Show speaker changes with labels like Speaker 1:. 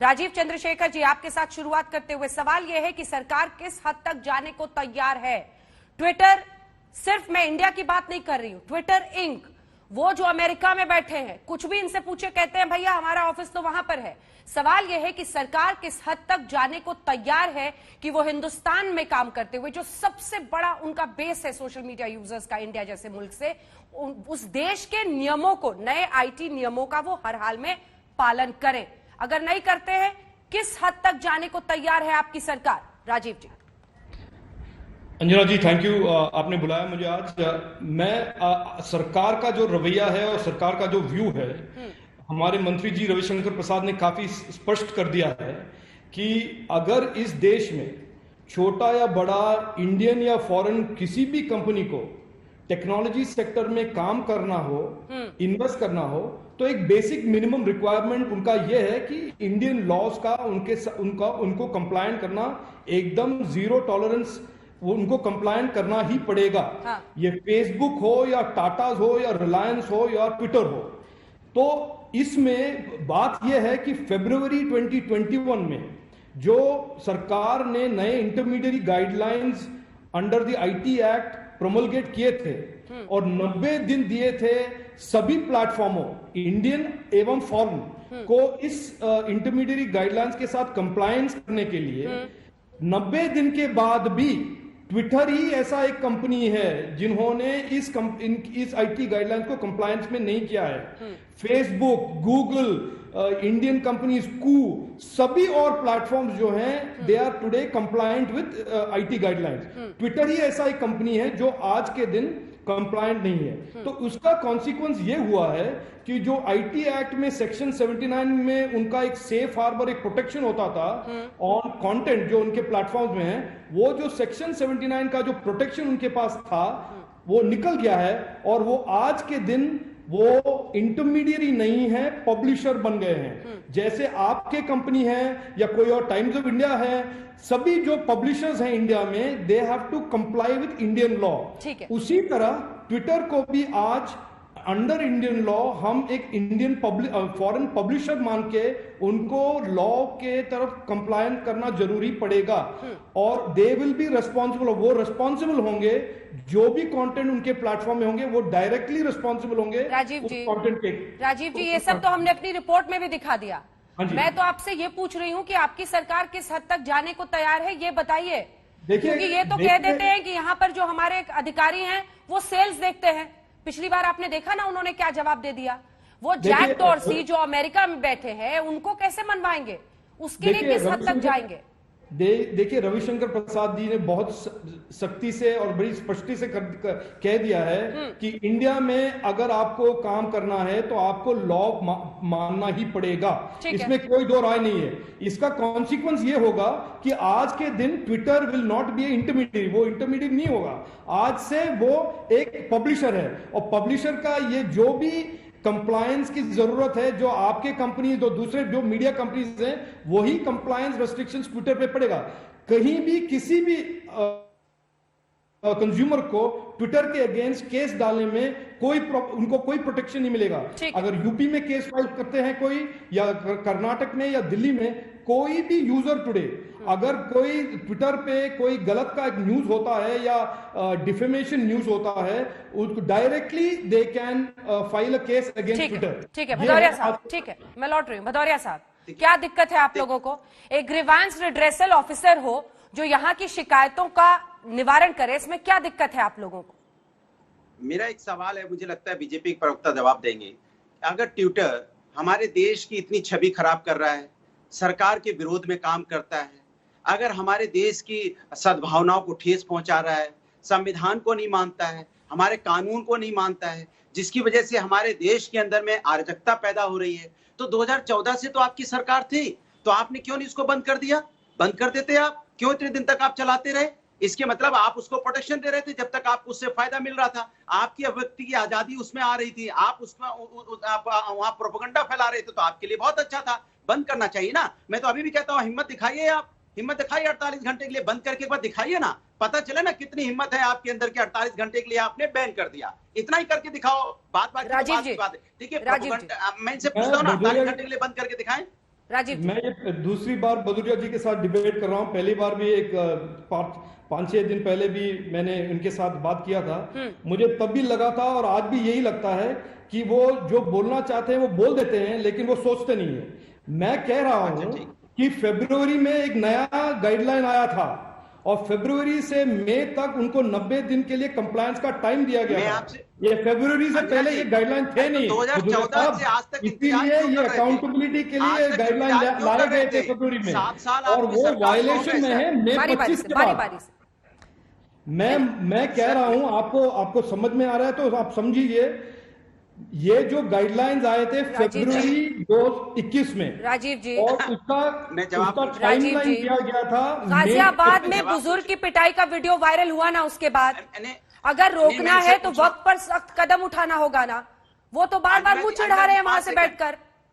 Speaker 1: राजीव चंद्रशेखर जी, आपके साथ शुरुआत करते हुए सवाल यह है कि सरकार किस हद तक जाने को तैयार है। ट्विटर, सिर्फ मैं इंडिया की बात नहीं कर रही हूं, ट्विटर इंक, वो जो अमेरिका में बैठे हैं, कुछ भी इनसे पूछे कहते हैं भैया हमारा ऑफिस तो वहां पर है। सवाल यह है कि सरकार किस हद तक जाने को तैयार है कि वो हिंदुस्तान में काम करते हुए जो सबसे बड़ा उनका बेस है सोशल मीडिया यूजर्स का, इंडिया जैसे मुल्क से, उस देश के नियमों को, नए आईटी नियमों का वो हर हाल में पालन करें। अगर नहीं करते हैं, किस हद तक जाने को तैयार है आपकी सरकार? राजीव जी।
Speaker 2: अंजना जी, थैंक यू, आपने बुलाया मुझे आज। मैं सरकार का जो रवैया है और सरकार का जो व्यू है, हमारे मंत्री जी रविशंकर प्रसाद ने काफी स्पष्ट कर दिया है कि अगर इस देश में छोटा या बड़ा, इंडियन या फॉरेन किसी भी कंपनी को टेक्नोलॉजी सेक्टर में काम करना हो, इन्वेस्ट करना हो, तो एक बेसिक मिनिमम रिक्वायरमेंट उनका यह है कि इंडियन लॉज का उनको कंप्लायंट करना, एकदम जीरो टॉलरेंस, उनको कंप्लायंट करना ही पड़ेगा।
Speaker 1: हाँ।
Speaker 2: ये फेसबुक हो या टाटाज हो या रिलायंस हो या ट्विटर हो। तो इसमें बात यह है कि फरवरी 2021 में जो सरकार ने नए intermediate guidelines under the IT act promulgate किए थे और 90 दिन दिए थे सभी प्लेटफॉर्मों, इंडियन एवं फॉरेन को, इस इंटरमीडिएट गाइडलाइंस के साथ कंप्लायंस करने के लिए। 90 दिन के बाद भी ट्विटर ही ऐसा एक कंपनी है जिन्होंने इस आईटी गाइडलाइंस को कंप्लायंस में नहीं किया है। फेसबुक, गूगल, इंडियन कंपनीज, सभी और प्लेटफॉर्म्स जो हैं, they are today compliant with IT guidelines. Twitter ही ऐसा एक कंपनी है जो आज के दिन कंप्लायंट नहीं है। तो उसका कॉन्सिक्वेंस ये हुआ है कि जो आईटी एक्ट में सेक्शन 79 में उनका एक सेफ हार्बर, एक प्रोटेक्शन होता था ऑन कंटेंट जो उनके प्लेटफॉर्म्स में है, वो जो सेक्शन 79 का जो प्रोटेक्शन उनके पास था वो निकल गया है और वो आज के दिन वो इंटरमीडिएट नहीं है, पब्लिशर बन गए हैं। जैसे आपके कंपनी है या कोई और टाइम्स ऑफ इंडिया है, सभी जो पब्लिशर्स हैं इंडिया में, they have to comply with Indian law. उसी तरह ट्विटर को भी आज अंडर इंडियन लॉ हम एक इंडियन फॉरेन पब्लिशर मान के उनको लॉ के तरफ कंप्लायंट करना जरूरी पड़ेगा और दे विल बी रिस्पॉन्सिबल। वो रिस्पॉन्सिबल होंगे, जो भी कंटेंट उनके प्लेटफॉर्म में होंगे वो डायरेक्टली रिस्पॉन्सिबल होंगे
Speaker 1: राजीव जी।
Speaker 2: कंटेंट के।
Speaker 1: राजीव जी, ये सब तो हमने अपनी रिपोर्ट में भी दिखा दिया। मैं तो आपसे ये पूछ रही हूँ कि आपकी सरकार किस हद तक जाने को तैयार है, ये बताइए। क्योंकि ये तो कह देते हैं कि यहाँ पर जो हमारे अधिकारी हैं वो सेल्स देखते हैं। पिछली बार आपने देखा ना उन्होंने क्या जवाब दे दिया। वो जैक डॉर्सी जो अमेरिका में बैठे हैं उनको कैसे मनवाएंगे, उसके लिए किस हद तक जाएंगे?
Speaker 2: देखिए, रविशंकर प्रसाद जी ने बहुत सख्ती से और बड़ी स्पष्टि से कह दिया है कि इंडिया में अगर आपको काम करना है तो आपको लॉ मानना ही पड़ेगा। इसमें कोई दो राय नहीं है। इसका कॉन्सिक्वेंस ये होगा कि आज के दिन Twitter will not be A intermediate, वो इंटरमीडिएट नहीं होगा। आज से वो एक पब्लिशर है और पब्लिशर का ये जो भी कंप्लायंस की जरूरत है, जो आपके कंपनी, जो दूसरे जो मीडिया कंपनीज हैं, वही कंप्लायंस रेस्ट्रिक्शंस ट्विटर पे पड़ेगा। कहीं भी किसी भी कंज्यूमर को ट्विटर के अगेंस्ट केस डालने में उनको कोई प्रोटेक्शन नहीं मिलेगा। अगर यूपी में केस फाइल करते हैं कोई, या कर्नाटक में या दिल्ली में, कोई भी यूजर टुडे अगर कोई ट्विटर पे कोई गलत का एक न्यूज होता है या डिफेमेशन न्यूज होता है, उसको directly they can file a case against Twitter.
Speaker 1: ठीक है भदौरिया साहब, ठीक है, मैं लौट रही हूँ। भदौरिया साहब, क्या दिक्कत है आप लोगों को? एक ग्रीवांस रिड्रेसल ऑफिसर हो जो यहाँ की शिकायतों का निवारण करे, इसमें क्या दिक्कत है आप लोगों को?
Speaker 3: मेरा एक सवाल है, मुझे लगता है बीजेपी के प्रवक्ता जवाब देंगे। अगर ट्विटर हमारे देश की इतनी छवि खराब कर रहा है, सरकार के विरोध में काम करता है, अगर हमारे देश की सद्भावनाओं को ठेस पहुंचा रहा है, संविधान को नहीं मानता है, हमारे कानून को नहीं मानता है, जिसकी वजह से हमारे देश के अंदर में अराजकता पैदा हो रही है, तो 2014 से तो आपकी सरकार थी, तो आपने क्यों नहीं इसको बंद कर दिया? बंद कर देते आप, क्यों इतने दिन तक आप चलाते रहे? इसके मतलब आप उसको प्रोटेक्शन दे रहे थे जब तक आपको उससे फायदा मिल रहा था। आपकी अभिव्यक्ति की आजादी उसमें आ रही थी, आप उसमें वहां प्रोपेगेंडा फैला रहे थे, तो आपके लिए बहुत अच्छा था। बंद करना चाहिए ना। मैं तो अभी भी कहता हूँ, हिम्मत दिखाइए, आप हिम्मत दिखाइए, 48 घंटे के लिए बंद करके एक बार दिखाइए ना, पता चले ना कितनी हिम्मत है आपके अंदर के 48 घंटे के लिए आपने बैन कर दिया। इतना ही करके दिखाओ, बात
Speaker 1: राजीव जी,
Speaker 3: ठीक है। मैं इनसे पूछता हूँ ना, 48 घंटे के लिए बंद करके दिखाएं।
Speaker 1: राजीव जी।
Speaker 2: मैं ये दूसरी बार भदौरिया जी के साथ डिबेट कर रहा हूँ। पहली बार भी एक 5-6 दिन पहले भी मैंने उनके साथ बात किया था। मुझे तब भी लगा था और आज भी यही लगता है कि वो जो बोलना चाहते हैं वो बोल देते हैं, लेकिन वो सोचते नहीं है। मैं कह रहा हूं कि फरवरी में एक नया गाइडलाइन आया था और फरवरी से मई तक उनको 90 दिन के लिए कंप्लायंस का टाइम दिया गया था। ये फरवरी से पहले ये गाइडलाइन थे नहीं,
Speaker 3: 2014 से आज तक
Speaker 2: इसीलिए ये अकाउंटेबिलिटी के लिए गाइडलाइन लाए गए थे फरवरी में, और वो वायलेशन में है मई 25 के बाद। मैं कह रहा हूं, आपको समझ में आ रहा है तो आप समझिए। ये जो गाइडलाइंस आए थे फरवरी 2021 में,
Speaker 1: राजीव जी,
Speaker 2: और उसका टाइमलाइन दिया गया था।
Speaker 1: गाजियाबाद में बुजुर्ग की पिटाई का वीडियो वायरल हुआ ना, उसके बाद अगर रोकना है तो वक्त पर सख्त कदम उठाना होगा ना। वो तो बार बार मुंह चिढ़ा रहे हैं वहां से बैठकर।